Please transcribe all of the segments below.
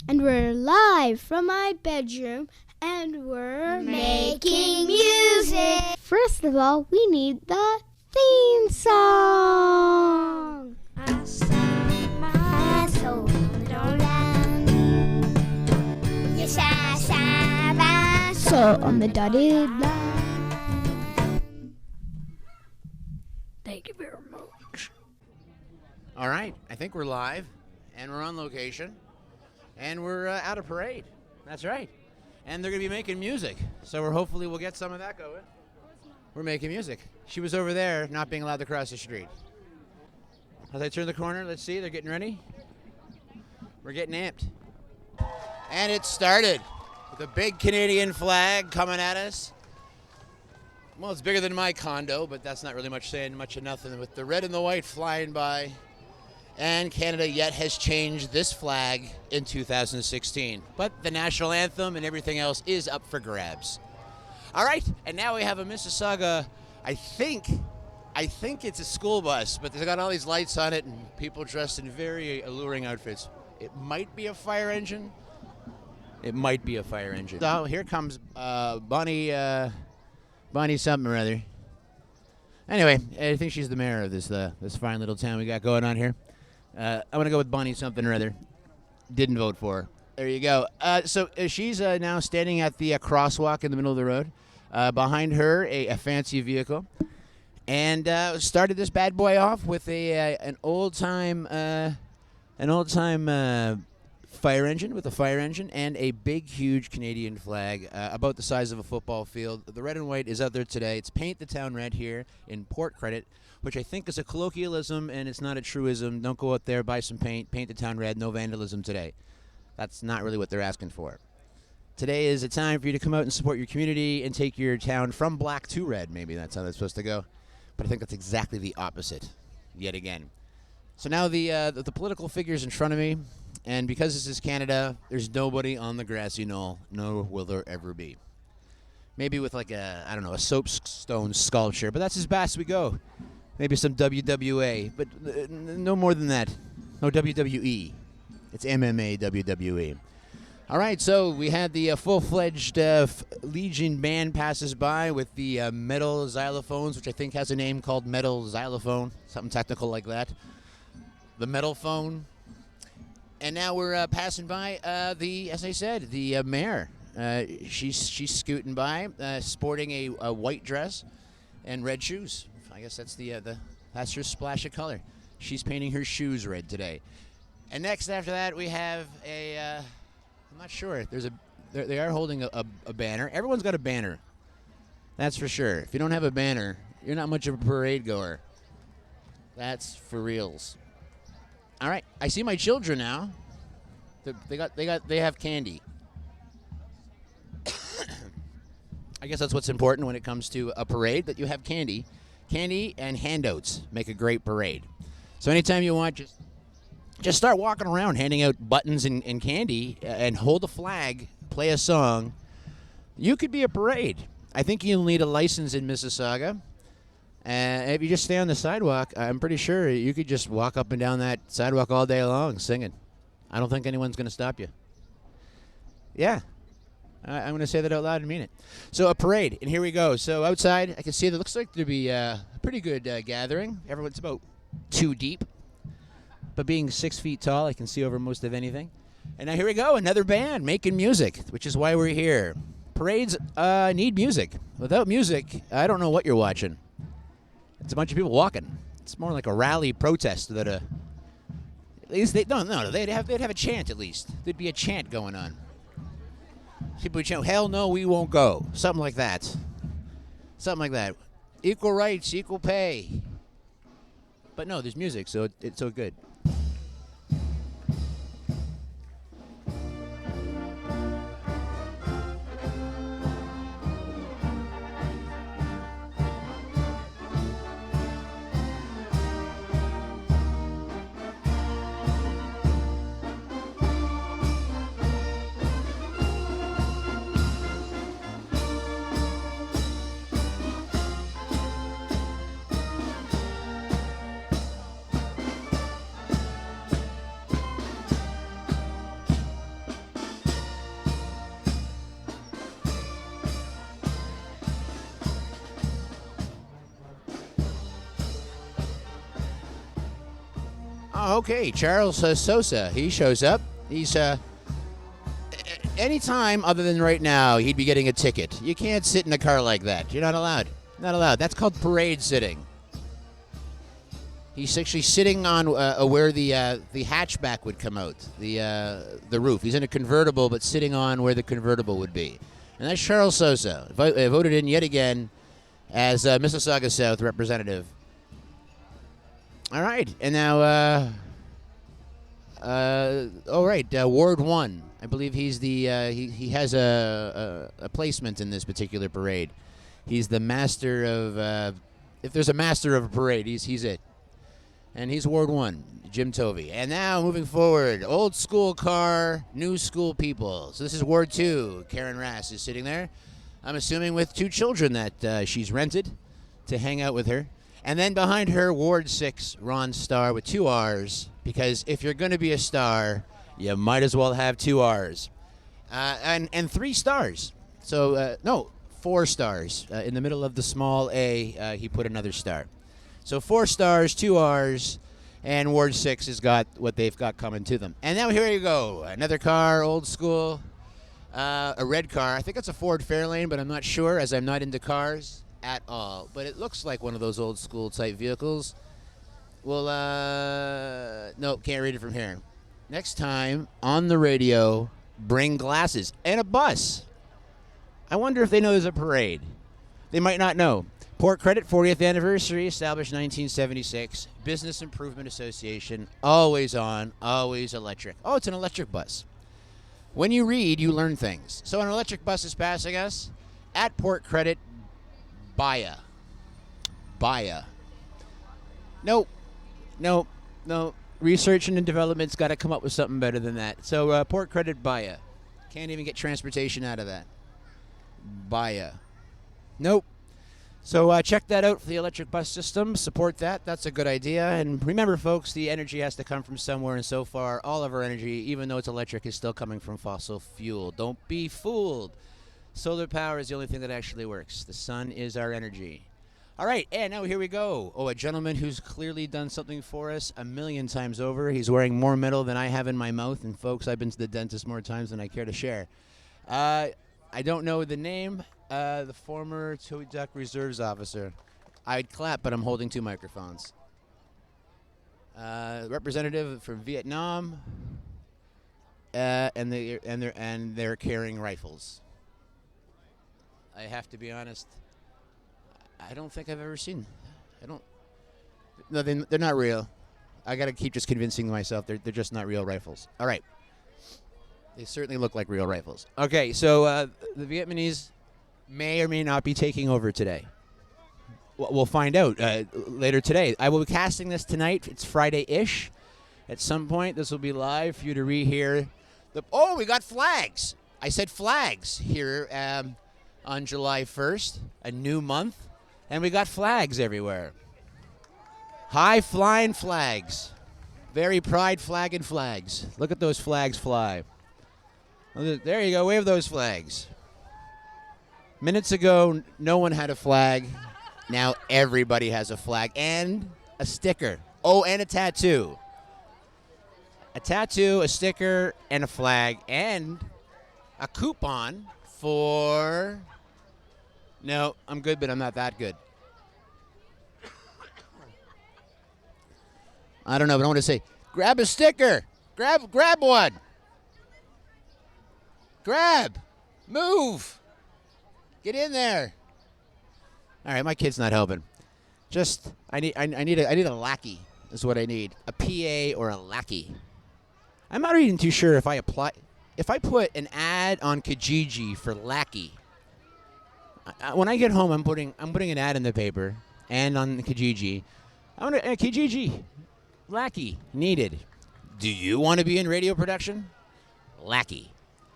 And we're live from my bedroom, and we're making music. First of all, we need the theme song. I sang my soul around. Yes, I sang my So on the dotted line. Thank you very much. All right, I think we're live, and we're on location, and we're at a parade. That's right. And they're going to be making music, so hopefully we'll get some of that going. We're making music. She was over there not being allowed to cross the street. As I turn the corner, let's see, they're getting ready. We're getting amped. And it started with a big Canadian flag coming at us. Well, it's bigger than my condo, but that's not really much saying much of nothing. With the red and the white flying by. And Canada yet has changed this flag in 2016. But the national anthem and everything else is up for grabs. All right, and now we have a Mississauga, I think it's a school bus, but they've got all these lights on it and people dressed in very alluring outfits. It might be a fire engine. It might be a fire engine. So here comes Bonnie something or other. Anyway, I think she's the mayor of this fine little town we got going on here. I'm going to go with Bonnie something or other. Didn't vote for her. There you go. So she's now standing at the crosswalk in the middle of the road. Behind her, a fancy vehicle. And started this bad boy off with an old-time fire engine, with a fire engine and a big, huge Canadian flag about the size of a football field. The red and white is out there today. It's Paint the Town Red here in Port Credit, which I think is a colloquialism and it's not a truism. Don't go out there, buy some paint the town red, no vandalism today. That's not really what they're asking for. Today is a time for you to come out and support your community and take your town from black to red. Maybe that's how that's supposed to go. But I think that's exactly the opposite, yet again. So now the political figures in front of me, and because this is Canada, there's nobody on the grassy knoll, nor will there ever be. Maybe with like a soapstone sculpture, but that's as best we go. Maybe some WWA, but no more than that. No WWE. It's MMA WWE. All right, so we had the full-fledged Legion band passes by with the metal xylophones, which I think has a name called metal xylophone, something technical like that. The metal phone. And now we're passing by as I said, the mayor. She's scooting by, sporting a white dress and red shoes. I guess that's that's her splash of color. She's painting her shoes red today. And next after that we have I'm not sure. They are holding a banner. Everyone's got a banner. That's for sure. If you don't have a banner, you're not much of a parade goer. That's for reals. All right, I see my children now. They have candy. I guess that's what's important when it comes to a parade, that you have candy. Candy and handouts make a great parade. So anytime you want, just start walking around handing out buttons and candy and hold a flag, play a song. You could be a parade. I think you'll need a license in Mississauga. And if you just stay on the sidewalk, I'm pretty sure you could just walk up and down that sidewalk all day long singing. I don't think anyone's going to stop you. Yeah. I'm going to say that out loud and mean it. So a parade, and here we go. So outside, I can see that it looks like there'll be a pretty good gathering. Everyone's about 2 deep. But being 6 feet tall, I can see over most of anything. And now here we go, another band making music, which is why we're here. Parades need music. Without music, I don't know what you're watching. It's a bunch of people walking. It's more like a rally protest that at least they'd have a chant at least. There'd be a chant going on. People would chant, "Hell no, we won't go." Something like that. Something like that. Equal rights, equal pay. But no, there's music, so it's so good. Oh, okay. Charles Sosa. He shows up. He's any time other than right now, he'd be getting a ticket. You can't sit in a car like that. You're not allowed. Not allowed. That's called parade sitting. He's actually sitting on where the hatchback would come out, the roof. He's in a convertible, but sitting on where the convertible would be. And that's Charles Sosa, voted in yet again as Mississauga South representative. All right, and now, Ward 1. I believe he's the he has a placement in this particular parade. He's the master of if there's a master of a parade, he's it. And he's Ward 1, Jim Tovey. And now, moving forward, old school car, new school people. So this is Ward 2. Karen Rass is sitting there. I'm assuming with 2 children that she's rented to hang out with her. And then behind her, Ward 6, Ron Starr with 2 R's. Because if you're going to be a star, you might as well have 2 R's. And 3 stars. So, 4 stars. In the middle of the small A, he put another star. So 4 stars, 2 R's, and Ward 6 has got what they've got coming to them. And now here you go. Another car, old school, a red car. I think it's a Ford Fairlane, but I'm not sure as I'm not into cars at all. But it looks like one of those old school type vehicles. Well, no, can't read it from here. Next time, on the radio, bring glasses and a bus. I wonder if they know there's a parade. They might not know. Port Credit 40th anniversary, established 1976. Business Improvement Association, always on, always electric. Oh, it's an electric bus. When you read, you learn things. So an electric bus is passing us at Port Credit, Baya. No. Research and development's got to come up with something better than that. So Port Credit, Baya. Can't even get transportation out of that. Baya. Nope. So check that out for the electric bus system. Support that. That's a good idea. And remember, folks, the energy has to come from somewhere. And so far, all of our energy, even though it's electric, is still coming from fossil fuel. Don't be fooled. Solar power is the only thing that actually works. The sun is our energy. All right, and now here we go. Oh, a gentleman who's clearly done something for us 1,000,000 times over. He's wearing more metal than I have in my mouth. And, folks, I've been to the dentist more times than I care to share. I don't know the name. The former Toad Duck Reserves officer. I'd clap, but I'm holding 2 microphones. Representative from Vietnam, and they're carrying rifles. I have to be honest. I don't think I've ever seen. No, they're not real. I got to keep just convincing myself they're just not real rifles. All right. They certainly look like real rifles. Okay, so the Vietnamese may or may not be taking over today. We'll find out later today. I will be casting this tonight. It's Friday-ish. At some point, this will be live for you to rehear. We got flags. I said flags here on July 1st, a new month, and we got flags everywhere. High-flying flags. Very pride flagging flags. Look at those flags fly. There you go. Wave those flags. Minutes ago, no one had a flag. Now everybody has a flag and a sticker. Oh, and a tattoo. A tattoo, a sticker, and a flag, and a coupon for... No, I'm good, but I'm not that good. I don't know, but I want to say, grab a sticker. Grab one. Grab. Move. Get in there. All right, my kid's not helping. I need a lackey is what I need. A PA or a lackey. I'm not even too sure if I put an ad on Kijiji for lackey. When I get home, I'm putting an ad in the paper and on Kijiji. Kijiji, lackey needed. Do you want to be in radio production? Lackey.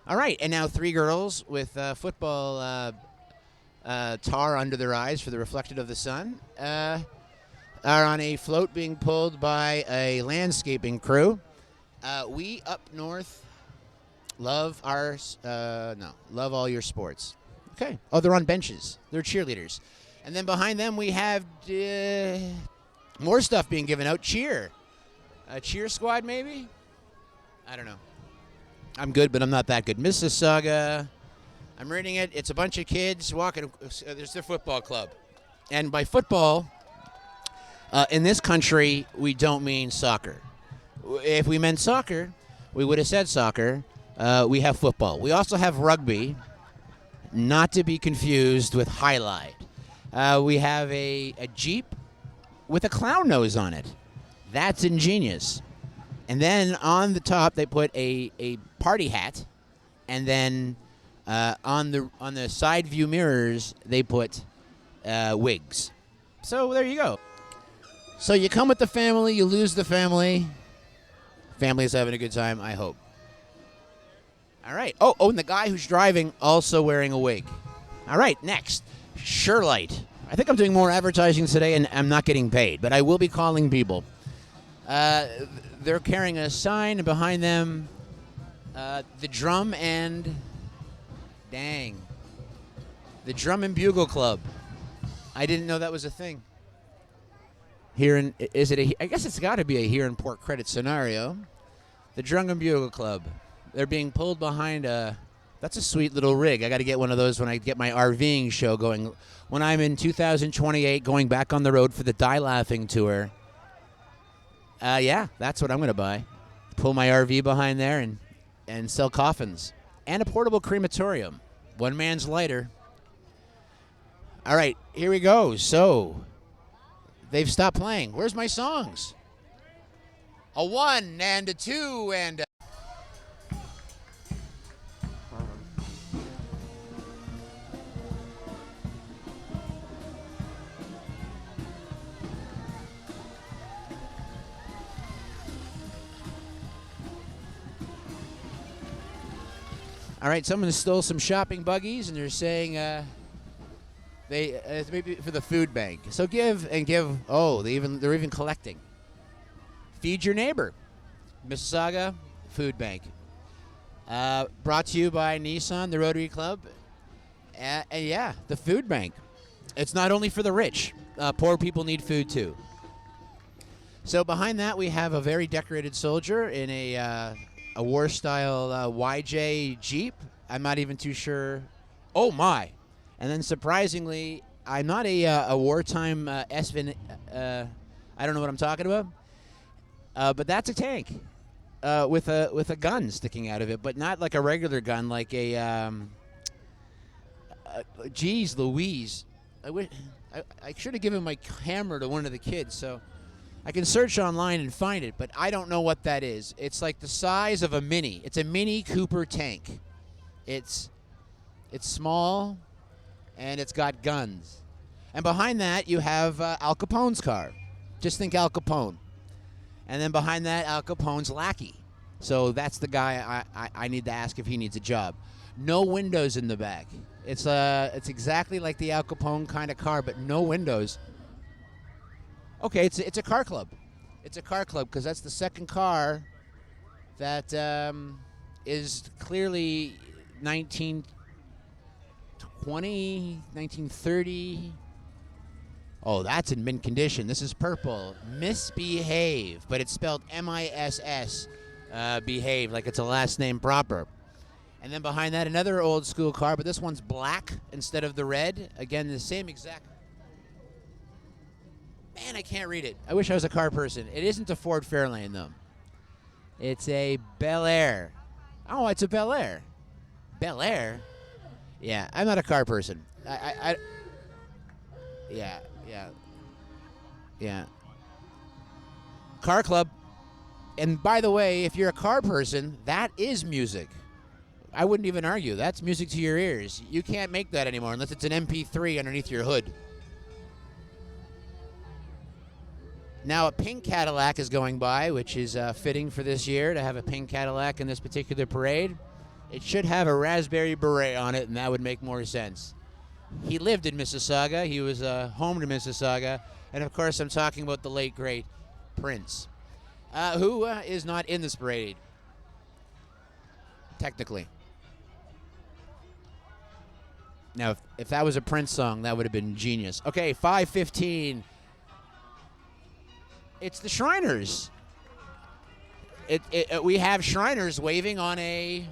All right, and now 3 girls with football tar under their eyes for the reflection of the sun are on a float being pulled by a landscaping crew. We up north love love all your sports. Okay. Oh, they're on benches. They're cheerleaders. And then behind them we have more stuff being given out. Cheer. A cheer squad, maybe? I don't know. I'm good, but I'm not that good. Mississauga. I'm reading it. It's a bunch of kids walking. There's their football club. And by football, in this country, we don't mean soccer. If we meant soccer, we would have said soccer. We have football. We also have rugby, not to be confused with highlight. We have a Jeep with a clown nose on it. That's ingenious. And then on the top, they put a party hat. And then on the side view mirrors, they put wigs. So there you go. So you come with the family, you lose the family. Family is having a good time, I hope. All right. Oh, and the guy who's driving also wearing a wig. All right, next. Shurlite. I think I'm doing more advertising today, and I'm not getting paid, but I will be calling people. They're carrying a sign, and behind them, the Drum and... Dang. The Drum and Bugle Club. I didn't know that was a thing. I guess it's got to be a here in Port Credit scenario. The Drum and Bugle Club. They're being pulled behind that's a sweet little rig. I got to get one of those when I get my RVing show going. When I'm in 2028 going back on the road for the Die Laughing tour. Yeah, that's what I'm going to buy. Pull my RV behind there and sell coffins. And a portable crematorium. One man's lighter. All right, here we go. So, they've stopped playing. Where's my songs? A 1 and a 2 and a... All right, someone stole some shopping buggies, and they're saying it's maybe for the food bank. So give and give. Oh, they're even collecting. Feed your neighbor, Mississauga Food Bank. Brought to you by Nissan, the Rotary Club, and yeah, the food bank. It's not only for the rich. Poor people need food too. So behind that, we have a very decorated soldier in a war-style YJ Jeep. I'm not even too sure. Oh, my. And then, surprisingly, I'm not a wartime SVN. I don't know what I'm talking about. But that's a tank with a gun sticking out of it, but not like a regular gun, like a... geez Louise. I should have given my camera to one of the kids, so... I can search online and find it, but I don't know what that is. It's like the size of a Mini. It's a Mini Cooper tank. It's small, and it's got guns. And behind that, you have Al Capone's car. Just think Al Capone. And then behind that, Al Capone's lackey. So that's the guy I need to ask if he needs a job. No windows in the back. It's exactly like the Al Capone kind of car, but no windows. Okay, it's a car club. It's a car club because that's the second car that is clearly 1920, 1930. Oh, that's in mint condition. This is purple. Misbehave, but it's spelled M-I-S-S, behave, like it's a last name proper. And then behind that, another old school car, but this one's black instead of the red. Again, the same exact... Man, I can't read it. I wish I was a car person. It isn't a Ford Fairlane, though. It's a Bel Air. Oh, it's a Bel Air. Bel Air? Yeah, I'm not a car person. Yeah. Car club. And by the way, if you're a car person, that is music. I wouldn't even argue. That's music to your ears. You can't make that anymore unless it's an MP3 underneath your hood. Now, a pink Cadillac is going by, which is fitting for this year to have a pink Cadillac in this particular parade. It should have a raspberry beret on it, and that would make more sense. He lived in Mississauga. He was home to Mississauga. And, of course, I'm talking about the late, great Prince, who is not in this parade, technically. Now, if that was a Prince song, that would have been genius. Okay, 5:15. It's the Shriners. we have Shriners waving on a.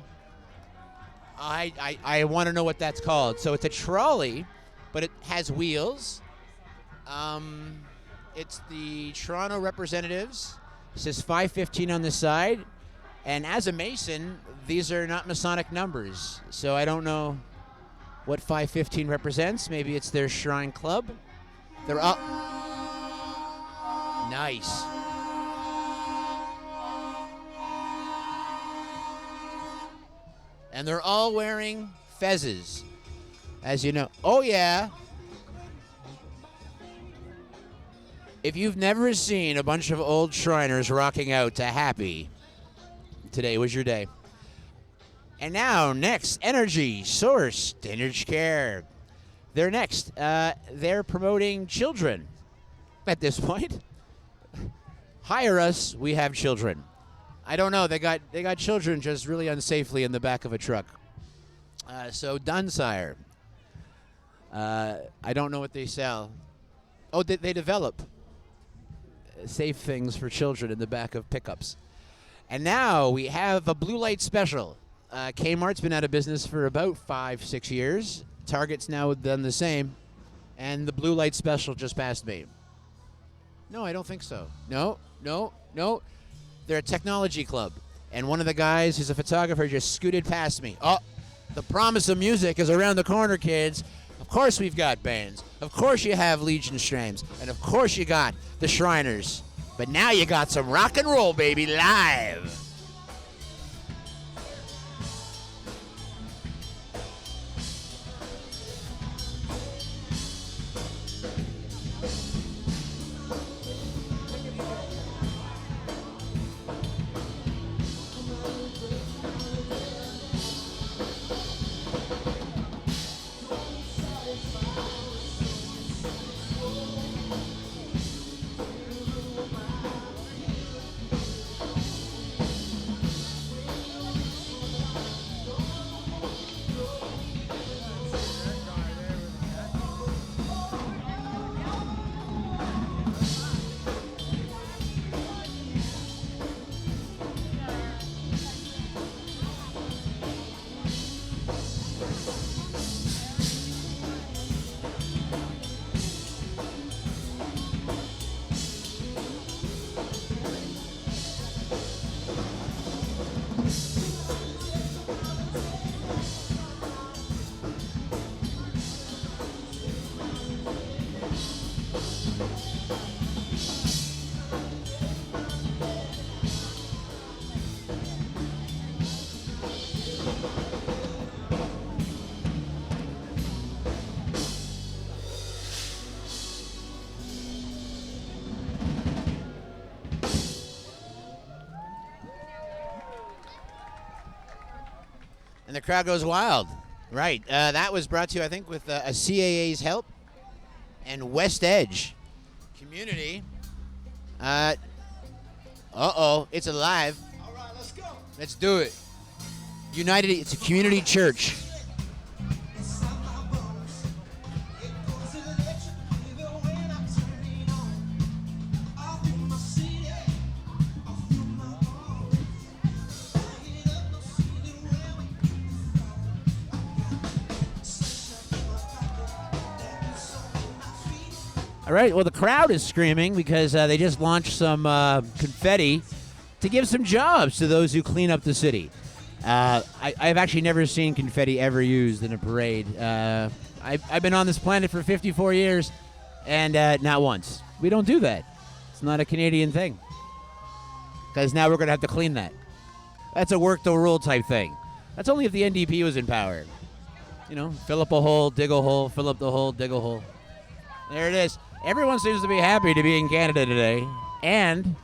I want to know what that's called. So it's a trolley, but it has wheels. It's the Toronto representatives. It says 515 on the side. And as a Mason, these are not Masonic numbers. So I don't know what 515 represents. Maybe it's their Shrine Club. They're up. Nice. And they're all wearing fezzes, as you know. Oh, yeah. If you've never seen a bunch of old Shriners rocking out to Happy, today was your day. And now, next, Energy Source Standard Care. They're next. They're promoting children at this point. Hire us, we have children. I don't know. They got children just really unsafely in the back of a truck. So Dunsire. I don't know what they sell. Oh, they develop safe things for children in the back of pickups. And now we have a blue light special. Kmart's been out of business for about 5-6 years. Target's now done the same. And the blue light special just passed me. No, I don't think so. No. They're a technology club. And one of the guys who's a photographer just scooted past me. Oh, the promise of music is around the corner, kids. Of course we've got bands. Of course you have Legion Strains. And of course you got the Shriners. But now you got some rock and roll, baby, live. And the crowd goes wild. Right. That was brought to you, I think, with a CAA's help and West Edge Community. Uh-oh. It's alive. All right, let's go. Let's do it. United, it's a community church. All right, well, the crowd is screaming because they just launched some confetti to give some jobs to those who clean up the city. I've actually never seen confetti ever used in a parade. I've been on this planet for 54 years, and not once. We don't do that. It's not a Canadian thing. Because now we're going to have to clean that. That's a work the rule type thing. That's only if the NDP was in power. You know, fill up a hole, dig a hole, fill up the hole, dig a hole. There it is. Everyone seems to be happy to be in Canada today, and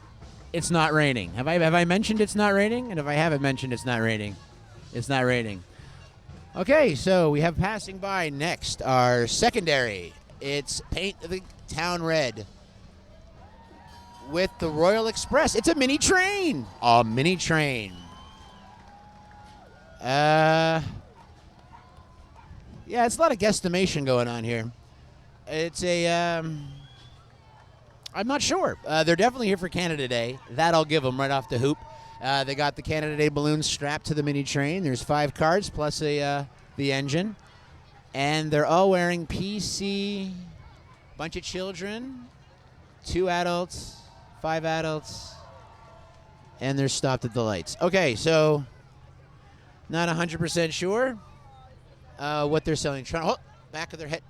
it's not raining. Have I mentioned it's not raining? And if I haven't mentioned it's not raining, it's not raining. Okay, so we have passing by next our secondary. It's Paint the Town Red with the Royal Express. It's a mini train. A mini train. Yeah, it's a lot of guesstimation going on here. It's a, I'm not sure. They're definitely here for Canada Day. That I'll give them right off the hoop. They got the Canada Day balloon strapped to the mini train. There's 5 cars plus the engine. And they're all wearing PC. Bunch of children, 2 adults, 5 adults, and they're stopped at the lights. Okay, so not 100% sure what they're selling. Back of their head.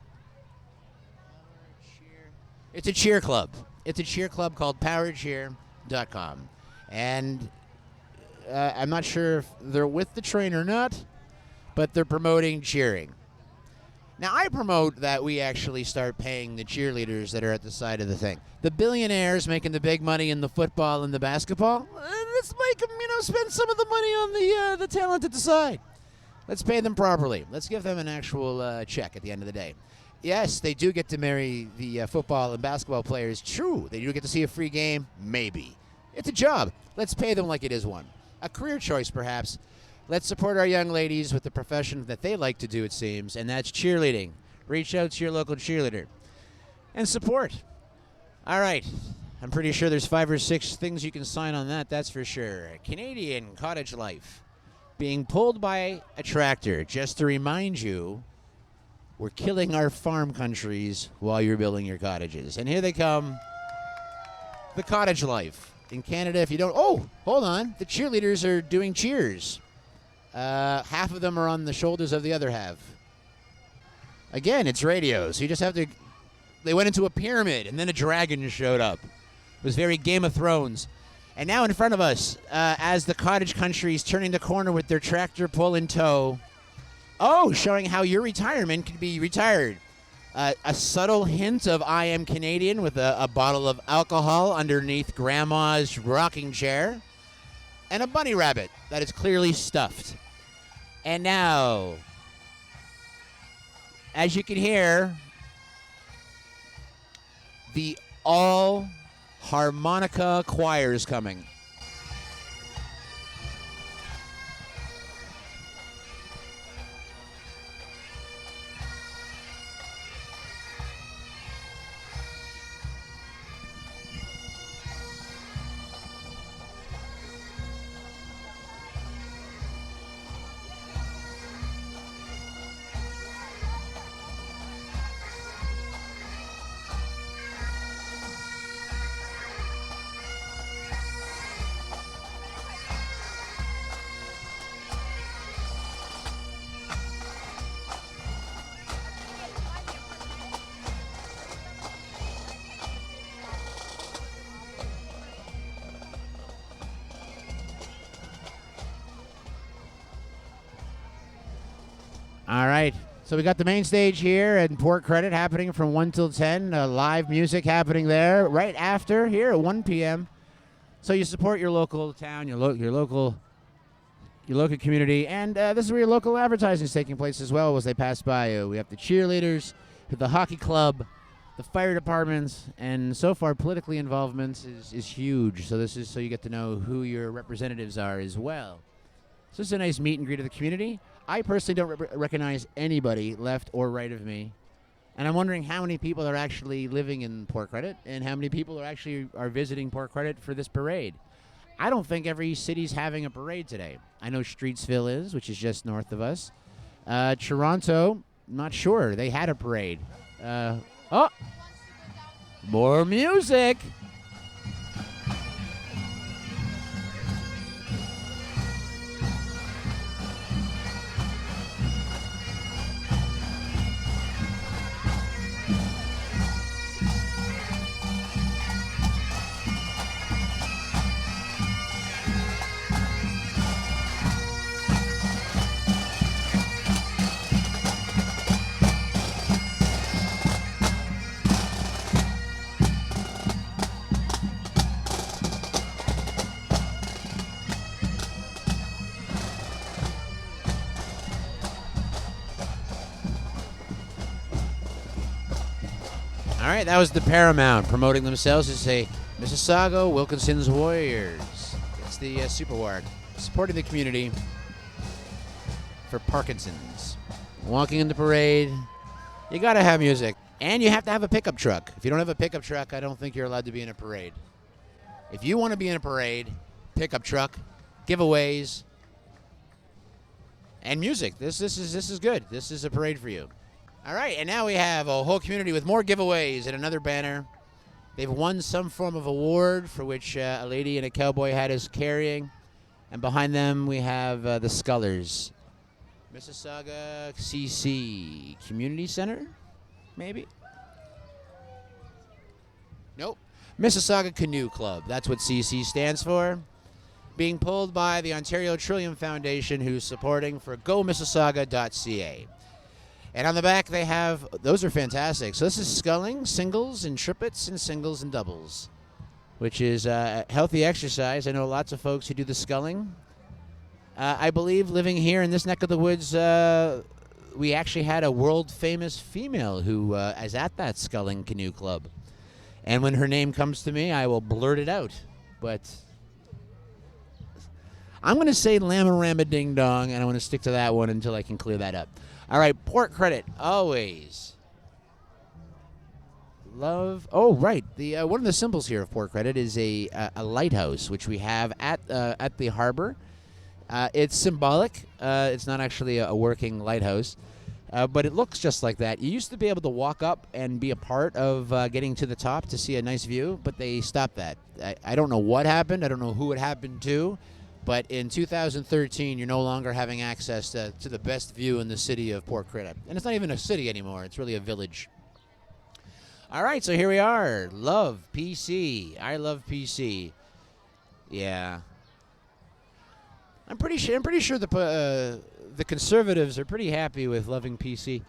It's a cheer club. It's a cheer club called PowerCheer.com. And I'm not sure if they're with the train or not, but they're promoting cheering. Now, I promote that we actually start paying the cheerleaders that are at the side of the thing. The billionaires making the big money in the football and the basketball, let's make them, spend some of the money on the talent at the side. Let's pay them properly. Let's give them an actual check at the end of the day. Yes, they do get to marry the football and basketball players. True. They do get to see a free game. Maybe. It's a job. Let's pay them like it is one. A career choice, perhaps. Let's support our young ladies with the profession that they like to do, it seems, and that's cheerleading. Reach out to your local cheerleader and support. All right. I'm pretty sure there's 5 or 6 things you can sign on that's for sure. Canadian cottage life. Being pulled by a tractor. Just to remind you, we're killing our farm countries while you're building your cottages. And here they come. The cottage life. In Canada, if you don't... Oh, hold on. The cheerleaders are doing cheers. Half of them are on the shoulders of the other half. Again, it's radio, so you just have to... They went into a pyramid, and then a dragon showed up. It was very Game of Thrones. And now in front of us, as the cottage country is turning the corner with their tractor pull in tow. Oh, showing how your retirement could be retired. A subtle hint of I am Canadian with a bottle of alcohol underneath Grandma's rocking chair. And a bunny rabbit that is clearly stuffed. And now, as you can hear, the all harmonica choir is coming. All right. So we got the main stage here at Port Credit happening from 1 till 10. Live music happening there right after here at 1 p.m. So you support your local town, your local community, and this is where your local advertising is taking place as well as they pass by you. We have the cheerleaders, the hockey club, the fire departments, and so far politically involvement is huge. So this is so you get to know who your representatives are as well. So this is a nice meet and greet of the community. I personally don't recognize anybody left or right of me. And I'm wondering how many people are actually living in Port Credit and how many people are visiting Port Credit for this parade. I don't think every city's having a parade today. I know Streetsville is, which is just north of us. Toronto, not sure. They had a parade. More music. All right, that was the Paramount promoting themselves as a Mississauga Wilkinson's Warriors. It's the Super Ward supporting the community for Parkinson's. Walking in the parade, you got to have music. And you have to have a pickup truck. If you don't have a pickup truck, I don't think you're allowed to be in a parade. If you want to be in a parade, pickup truck, giveaways, and music. This is good. This is a parade for you. All right, and now we have a whole community with more giveaways and another banner. They've won some form of award for which a lady in a cowboy hat is carrying. And behind them we have the Scullers. Mississauga CC Community Center, maybe? Nope. Mississauga Canoe Club. That's what CC stands for. Being pulled by the Ontario Trillium Foundation, who's supporting for gomississauga.ca. And on the back they have, those are fantastic. So this is sculling, singles and triplets and singles and doubles, which is healthy exercise. I know lots of folks who do the sculling. I believe living here in this neck of the woods, we actually had a world-famous female who is at that sculling canoe club. And when her name comes to me, I will blurt it out. But I'm going to say Lamma Ding Dong, and I want to stick to that one until I can clear that up. All right, Port Credit, always. Love. Oh, right. The one of the symbols here of Port Credit is a lighthouse, which we have at the harbor. It's symbolic. It's not actually a working lighthouse, but it looks just like that. You used to be able to walk up and be a part of getting to the top to see a nice view, but they stopped that. I don't know what happened. I don't know who it happened to. But in 2013, you're no longer having access to the best view in the city of Port Credit. And it's not even a city anymore. It's really a village. All right, so here we are. Love PC. I love PC. Yeah. I'm pretty sure the Conservatives are pretty happy with loving PC.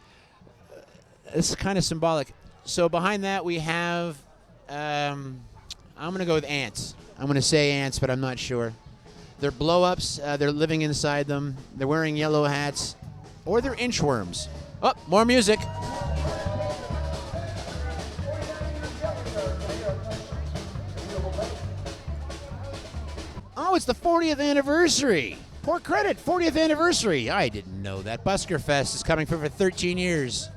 It's kind of symbolic. So behind that we have, I'm going to go with ants. I'm going to say ants, but I'm not sure. They're blow-ups. They're living inside them. They're wearing yellow hats. Or they're inchworms. Oh, more music. Oh, it's the 40th anniversary. Port Credit, 40th anniversary. I didn't know that. Busker Fest is coming for 13 years.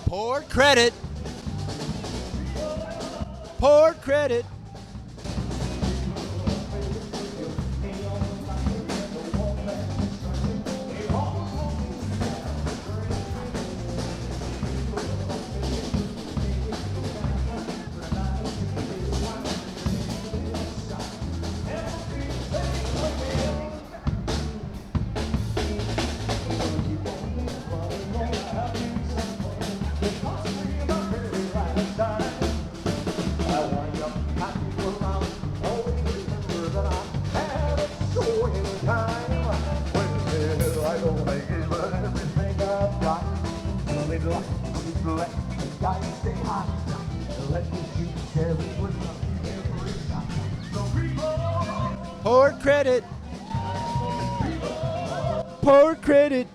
Port Credit. Port Credit. Port Credit. Port Credit.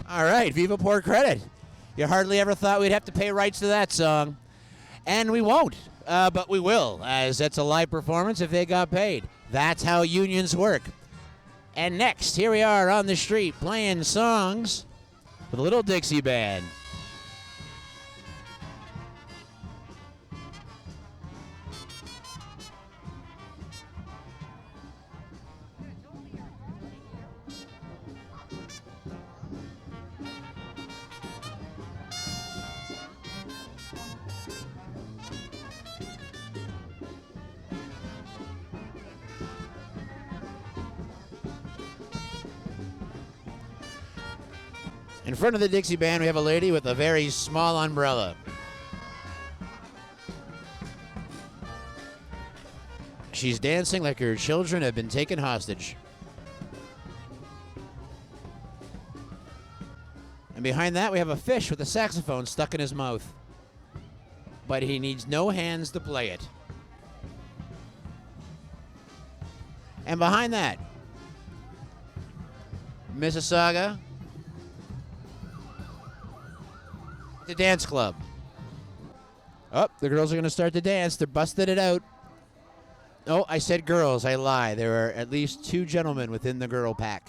All right, Viva Port Credit. You hardly ever thought we'd have to pay rights to that song. And we won't, but we will, as it's a live performance if they got paid. That's how unions work. And next, here we are on the street playing songs with a Little Dixie Band. In front of the Dixie Band, we have a lady with a very small umbrella. She's dancing like her children have been taken hostage. And behind that, we have a fish with a saxophone stuck in his mouth. But he needs no hands to play it. And behind that, Mississauga, the dance club. Oh, the girls are going to start to dance. They're busting it out. Oh, I said girls. I lie. There are at least 2 gentlemen within the girl pack.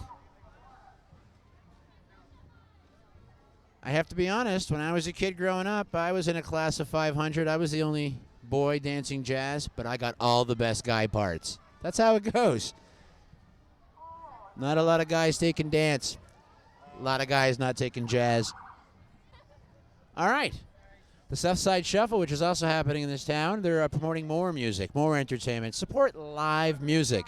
I have to be honest, when I was a kid growing up, I was in a class of 500. I was the only boy dancing jazz, but I got all the best guy parts. That's how it goes. Not a lot of guys taking dance. A lot of guys not taking jazz. All right. The South Side Shuffle, which is also happening in this town, they're promoting more music, more entertainment. Support live music.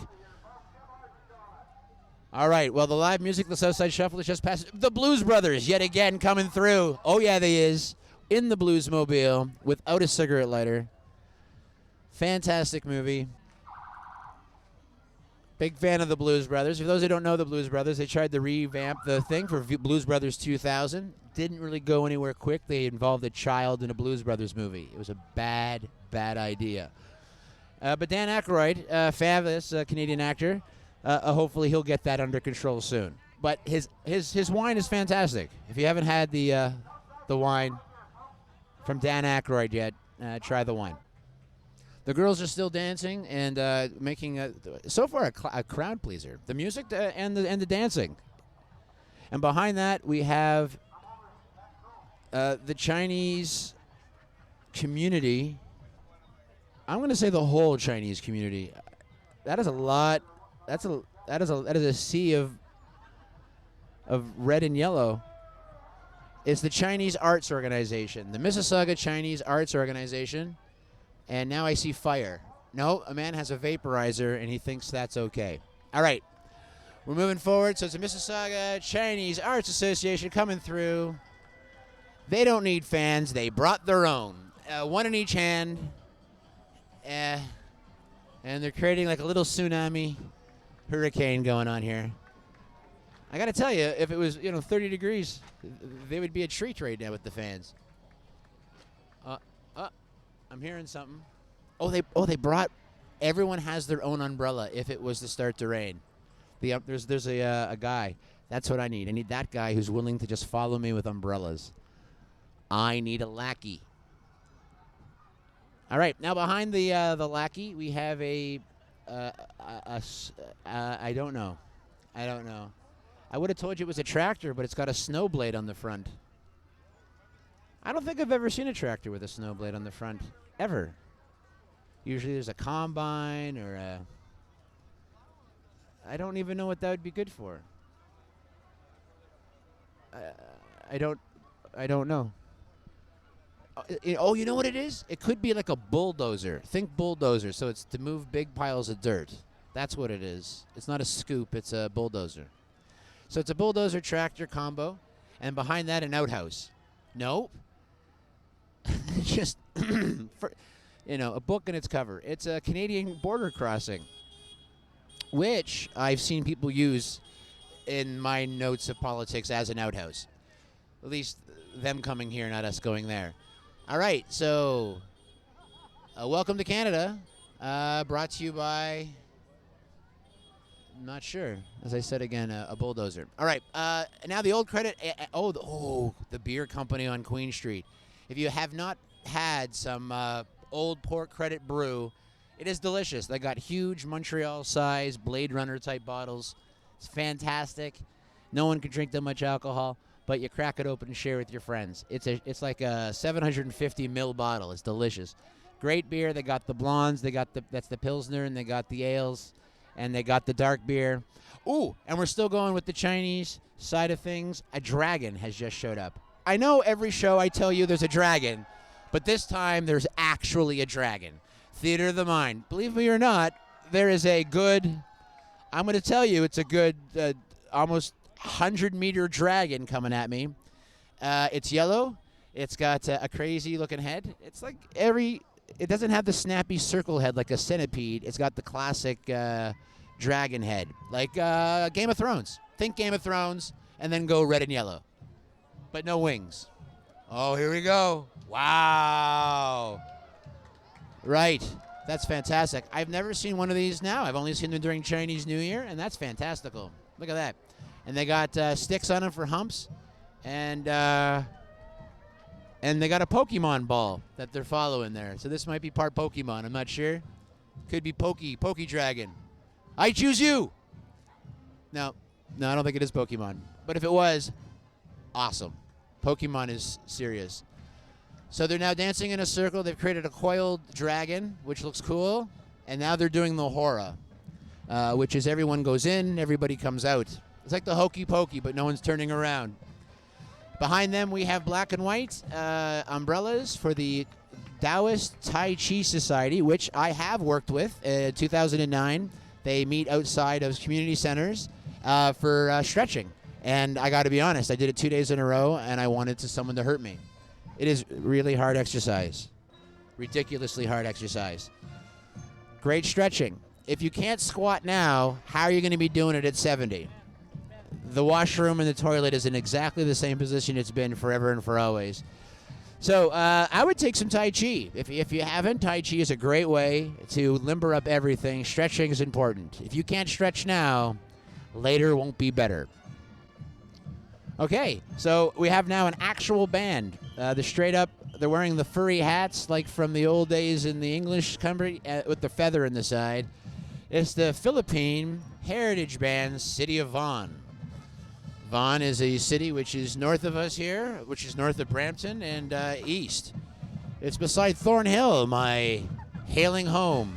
All right, well, the live music, the South Side Shuffle is just past. The Blues Brothers, yet again, coming through. Oh, yeah, they is. In the Bluesmobile, without a cigarette lighter. Fantastic movie. Big fan of the Blues Brothers. For those who don't know the Blues Brothers, they tried to revamp the thing for Blues Brothers 2000. Didn't really go anywhere quick. They involved a child in a Blues Brothers movie. It was a bad, bad idea. But Dan Aykroyd, fabulous Canadian actor, hopefully he'll get that under control soon. But his wine is fantastic. If you haven't had the wine from Dan Aykroyd yet, try the wine. The girls are still dancing and making so far a crowd pleaser. The music and the dancing. And behind that we have the Chinese community. I'm going to say the whole Chinese community. That is a lot. That is a sea of red and yellow. It's the Chinese Arts Organization, the Mississauga Chinese Arts Organization. And now I see fire. No, a man has a vaporizer, and he thinks that's okay. All right. We're moving forward. So it's the Mississauga Chinese Arts Association coming through. They don't need fans. They brought their own. One in each hand. And they're creating like a little tsunami hurricane going on here. I got to tell you, if it was 30 degrees, they would be a treat right now with the fans. I'm hearing something. Oh, they brought. Everyone has their own umbrella if it was to start to rain. There's a guy. That's what I need. I need that guy who's willing to just follow me with umbrellas. I need a lackey. All right, now behind the lackey we have I don't know. I would have told you it was a tractor, but it's got a snow blade on the front. I don't think I've ever seen a tractor with a snow blade on the front, ever. Usually there's a combine or a... I don't even know what that would be good for. I don't know. Oh, you know what it is? It could be like a bulldozer. Think bulldozer, so it's to move big piles of dirt. That's what it is. It's not a scoop, it's a bulldozer. So it's a bulldozer tractor combo, and behind that an outhouse. Nope. Just, a book and its cover. It's a Canadian border crossing, which I've seen people use in my notes of politics as an outhouse. At least them coming here, not us going there. All right, so welcome to Canada. Brought to you by, I'm not sure, as I said again, a bulldozer. All right, now the old credit. The beer company on Queen Street. If you have not had some old Port Credit brew, it is delicious. They got huge Montreal-size Blade Runner-type bottles. It's fantastic. No one can drink that much alcohol, but you crack it open and share with your friends. It's like a 750 ml bottle. It's delicious. Great beer. They got the blondes. That's the Pilsner, and they got the ales, and they got the dark beer. Ooh, and we're still going with the Chinese side of things. A dragon has just showed up. I know every show I tell you there's a dragon, but this time there's actually a dragon. Theater of the Mind. Believe me or not, there is a good, I'm going to tell you, it's a good almost 100-meter dragon coming at me. It's yellow. It's got a crazy-looking head. It's like it doesn't have the snappy circle head like a centipede. It's got the classic dragon head, like Game of Thrones. Think Game of Thrones, and then go red and yellow. But no wings. Oh, here we go. Wow. Right. That's fantastic. I've never seen one of these now. I've only seen them during Chinese New Year, and that's fantastical. Look at that. And they got sticks on them for humps, and they got a Pokemon ball that they're following there. So this might be part Pokemon. I'm not sure. Could be Poke Dragon. I choose you. No, I don't think it is Pokemon. But if it was, awesome. Pokemon is serious. So they're now dancing in a circle. They've created a coiled dragon, which looks cool. And now they're doing the hora, which is everyone goes in, everybody comes out. It's like the hokey pokey, but no one's turning around. Behind them, we have black and white umbrellas for the Taoist Tai Chi Society, which I have worked with in 2009. They meet outside of community centers for stretching. And I got to be honest, I did it 2 days in a row, and I wanted someone to hurt me. It is really hard exercise. Ridiculously hard exercise. Great stretching. If you can't squat now, how are you going to be doing it at 70? The washroom and the toilet is in exactly the same position it's been forever and for always. So I would take some Tai Chi. If you haven't, Tai Chi is a great way to limber up everything. Stretching is important. If you can't stretch now, later won't be better. Okay, so we have now an actual band. They're wearing the furry hats like from the old days in the English country with the feather in the side. It's the Philippine Heritage Band, City of Vaughan. Vaughan is a city which is north of us here, which is north of Brampton and east. It's beside Thornhill, my hailing home.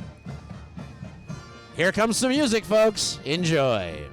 Here comes some music, folks. Enjoy.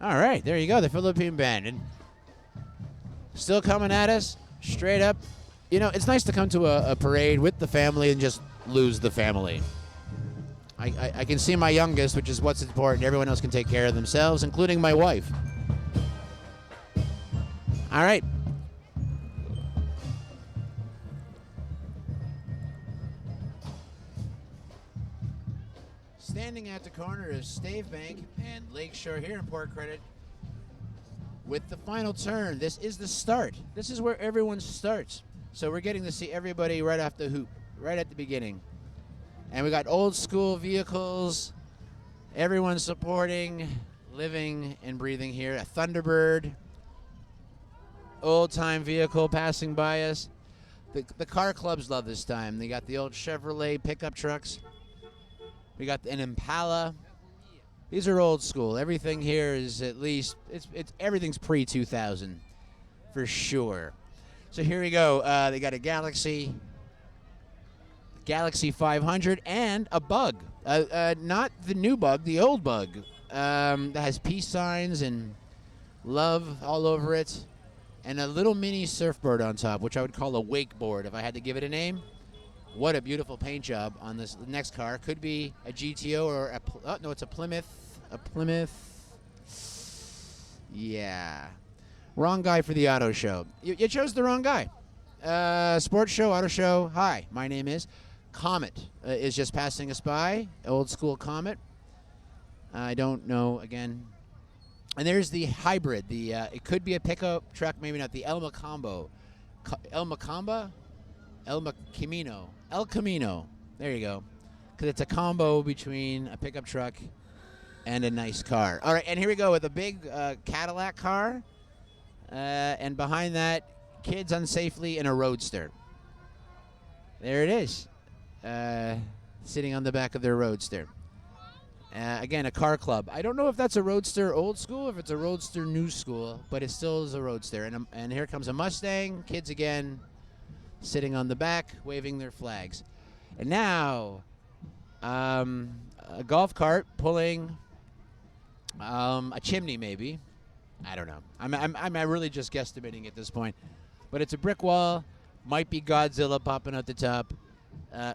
All right, there you go, the Philippine Band. And still coming at us, straight up. You know, it's nice to come to a parade with the family and just lose the family. I can see my youngest, which is what's important. Everyone else can take care of themselves, including my wife. All right. Standing at the corner is Stave Bank and Lakeshore here in Port Credit with the final turn. This is the start. This is where everyone starts. So we're getting to see everybody right off the hoop, right at the beginning. And we got old school vehicles, everyone supporting, living and breathing here. A Thunderbird, old time vehicle passing by us. The car clubs love this time. They got the old Chevrolet pickup trucks. We got an Impala. These are old school. Everything here is at least, everything's pre-2000 for sure. So here we go. They got a Galaxy 500 and a Bug. Not the new Bug, the old Bug. That has peace signs and love all over it. And a little mini surfboard on top, which I would call a wakeboard if I had to give it a name. What a beautiful paint job on this next car. Could be a GTO or it's a Plymouth. A Plymouth. Yeah. Wrong guy for the auto show. You chose the wrong guy. Sports show, auto show. Hi, my name is Comet. Is just passing us by. Old school Comet. I don't know, again. And there's the hybrid. It could be a pickup truck, maybe not. The El Macambo. El Camino. There you go. Because it's a combo between a pickup truck and a nice car. All right, and here we go with a big Cadillac car, and behind that, kids unsafely in a Roadster. There it is, sitting on the back of their Roadster. Again, a car club. I don't know if that's a Roadster old school or if it's a Roadster new school, but it still is a Roadster. And here comes a Mustang. Kids again, sitting on the back, waving their flags. And now, a golf cart pulling a chimney, maybe. I don't know. I'm really just guesstimating at this point. But it's a brick wall. Might be Godzilla popping out the top,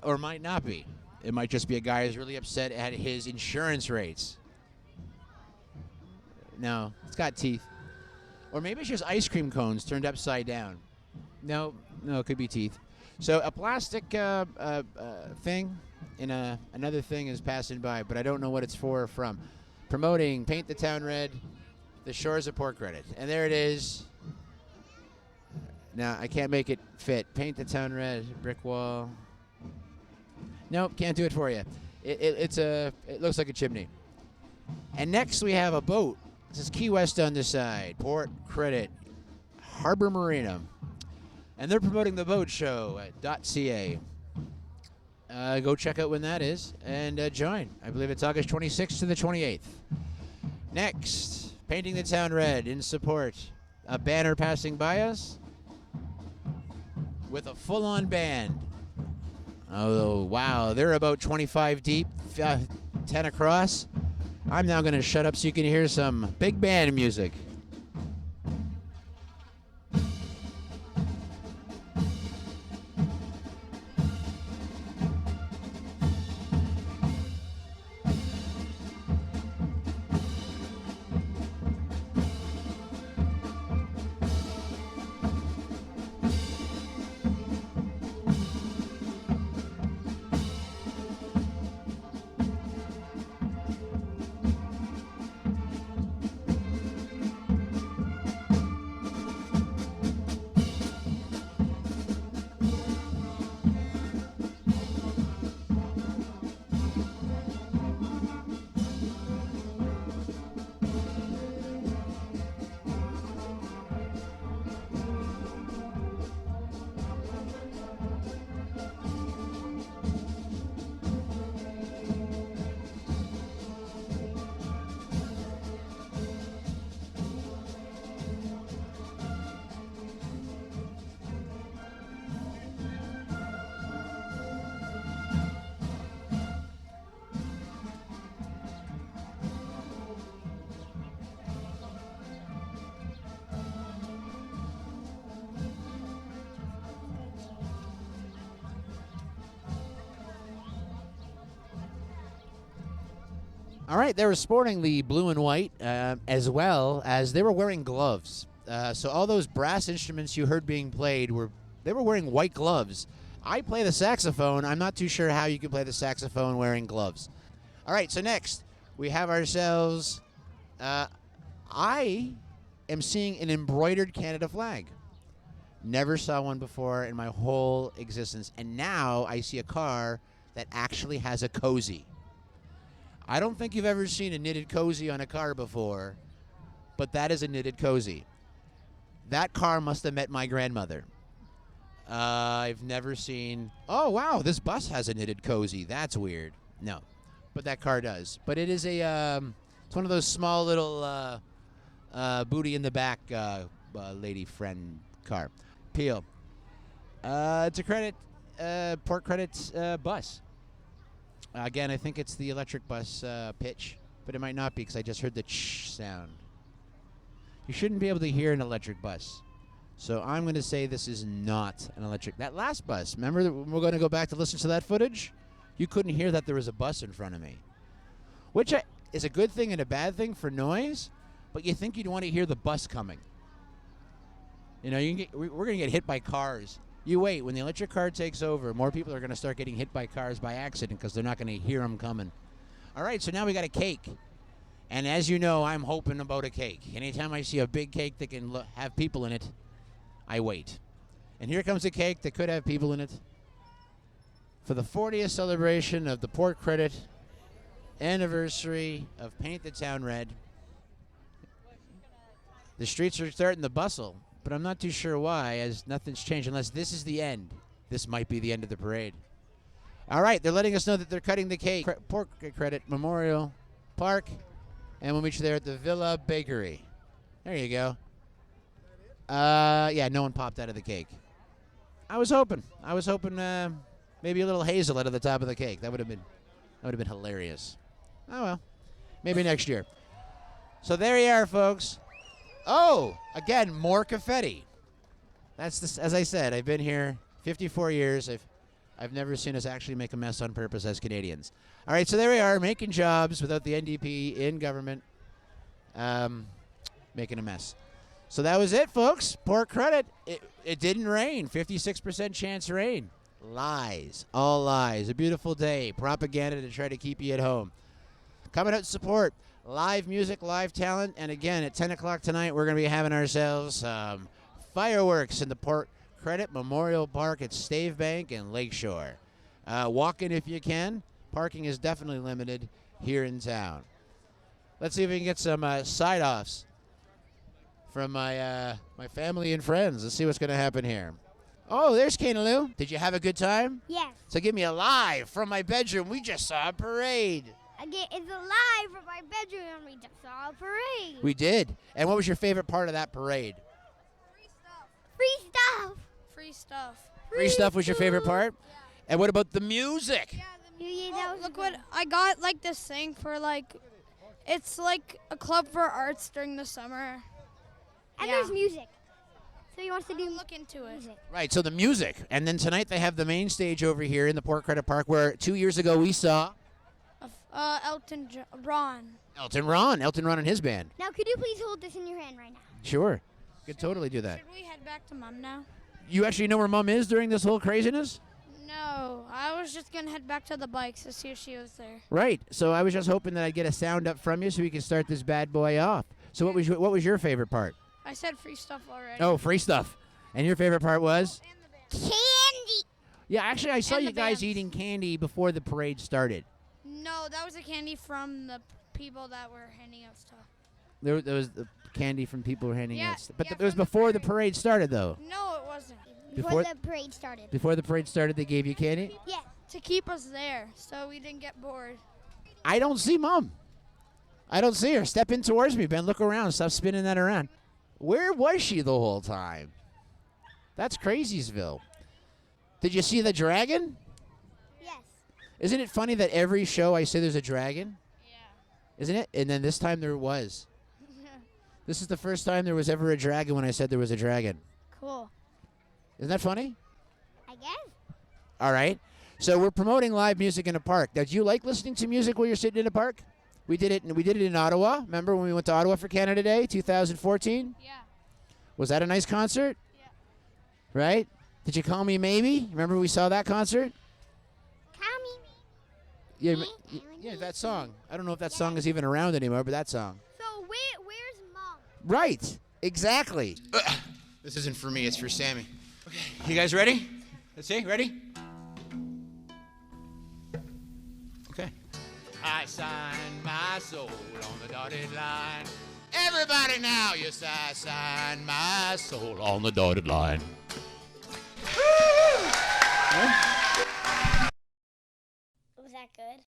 or might not be. It might just be a guy who's really upset at his insurance rates. No, it's got teeth. Or maybe it's just ice cream cones turned upside down. No, it could be teeth. So a plastic thing in another thing is passing by, but I don't know what it's for or from. Promoting Paint the Town Red, the shores of Port Credit. And there it is. Now, I can't make it fit. Paint the Town Red, brick wall. Nope, can't do it for you. It looks like a chimney. And next we have a boat. This is Key West on this side. Port Credit, Harbor Marina. And they're promoting the boat show at .ca. Go check out when that is and join. I believe it's August 26th to the 28th. Next, Painting the Town Red in support. A banner passing by us with a full-on band. Oh, wow. They're about 25 deep, 10 across. I'm now going to shut up so you can hear some big band music. All right, they were sporting the blue and white as well as they were wearing gloves. So all those brass instruments you heard being played they were wearing white gloves. I play the saxophone. I'm not too sure how you can play the saxophone wearing gloves. All right, so next we have ourselves. I am seeing an embroidered Canada flag. Never saw one before in my whole existence, and now I see a car that actually has a cozy. I don't think you've ever seen a knitted cozy on a car before, but that is a knitted cozy. That car must have met my grandmother. I've never seen, oh, wow, this bus has a knitted cozy. That's weird. No, but that car does. But it is it's one of those small little booty in the back lady friend car. Peel. It's a Port Credit bus. Again, I think it's the electric bus pitch, but it might not be because I just heard the ch sound. You shouldn't be able to hear an electric bus. So I'm going to say this is not an electric. That last bus, remember when we're going to go back to listen to that footage? You couldn't hear that there was a bus in front of me, which is a good thing and a bad thing for noise, but you think you'd want to hear the bus coming. You know, we're going to get hit by cars. You wait, when the electric car takes over, more people are going to start getting hit by cars by accident because they're not going to hear them coming. All right, so now we got a cake. And as you know, I'm hoping about a cake. Anytime I see a big cake that can have people in it, I wait. And here comes a cake that could have people in it for the 40th celebration of the Port Credit anniversary of Paint the Town Red. The streets are starting to bustle, but I'm not too sure why, as nothing's changed, unless this is the end. This might be the end of the parade. All right, they're letting us know that they're cutting the cake. Port Credit Memorial Park, and we'll meet you there at the Villa Bakery. There you go. Yeah, no one popped out of the cake. I was hoping maybe a little hazel out of the top of the cake. That would have been hilarious. Oh well, maybe next year. So there you are, folks. Oh, again, more confetti. That's this, as I said, I've been here 54 years. I've never seen us actually make a mess on purpose as Canadians. All right, so there we are, making jobs without the NDP in government, making a mess. So that was it, folks. Port Credit. It didn't rain. 56% chance rain. Lies. All lies. A beautiful day. Propaganda to try to keep you at home. Coming out to support live music, live talent. And again, at 10 o'clock tonight, we're going to be having ourselves fireworks in the Port Credit Memorial Park at Stave Bank and Lakeshore. Walk in if you can. Parking is definitely limited here in town. Let's see if we can get some side-offs from my family and friends. Let's see what's going to happen here. Oh, there's Kanaloo. Did you have a good time? Yes. So give me a live from my bedroom. We just saw a parade. Again, it's alive from my bedroom and we just saw a parade. We did. And what was your favorite part of that parade? Free stuff. Free stuff. Free stuff was your favorite part? Yeah. And what about the music? Yeah, That was look what I got, like this thing for it's like a club for arts during the summer. And Yeah. there's music. So he wants to do Look into it. music. Right, so the music. And then tonight they have the main stage over here in the Port Credit Park where 2 years ago we saw Ron. Elton Ron and his band. Now, could you please hold this in your hand right now? Sure. Could totally do that. Should we head back to Mom now? You actually know where Mom is during this whole craziness? No, I was just gonna head back to the bikes to see if she was there. Right. So I was just hoping that I'd get a sound up from you so we can start this bad boy off. So what was your favorite part? I said free stuff already. Oh, free stuff. And your favorite part was? And the band. Candy. Yeah, actually I saw And you the guys bands. eating candy before the parade started. No, that was a candy from the people that were handing out stuff. There was the candy from people who were handing Yeah, out stuff. But yeah, it was from the before the parade. parade started, though. No, it wasn't. Before- Before the parade started. Before the parade started, they gave you candy? Yeah. To keep us there, so we didn't get bored. I don't see Mom. I don't see her. Step in towards me, Ben. Look around. Stop spinning that around. Where was she the whole time? That's Craziesville. Did you see the dragon? Yes. Isn't it funny that every show I say there's a dragon? Yeah. Isn't it? And then this time there was. This is the first time there was ever a dragon when I said there was a dragon. Cool. Isn't that funny? I guess. All right. So we're promoting live music in a park. Now, do you like listening to music while you're sitting in a park? We did it in Ottawa. Remember when we went to Ottawa for Canada Day, 2014? Yeah. Was that a nice concert? Yeah. Right? Did you call me maybe? Remember we saw that concert? Call me. Yeah, Me? yeah, that song. I don't know if that song is even around anymore, but that song. So where's Mom? Right. Exactly. This isn't for me. It's for Sammy. Okay. You guys ready? Let's see. Ready? Okay. I signed my soul on the dotted line. Everybody now, yes, I signed my soul on the dotted line. Was that good?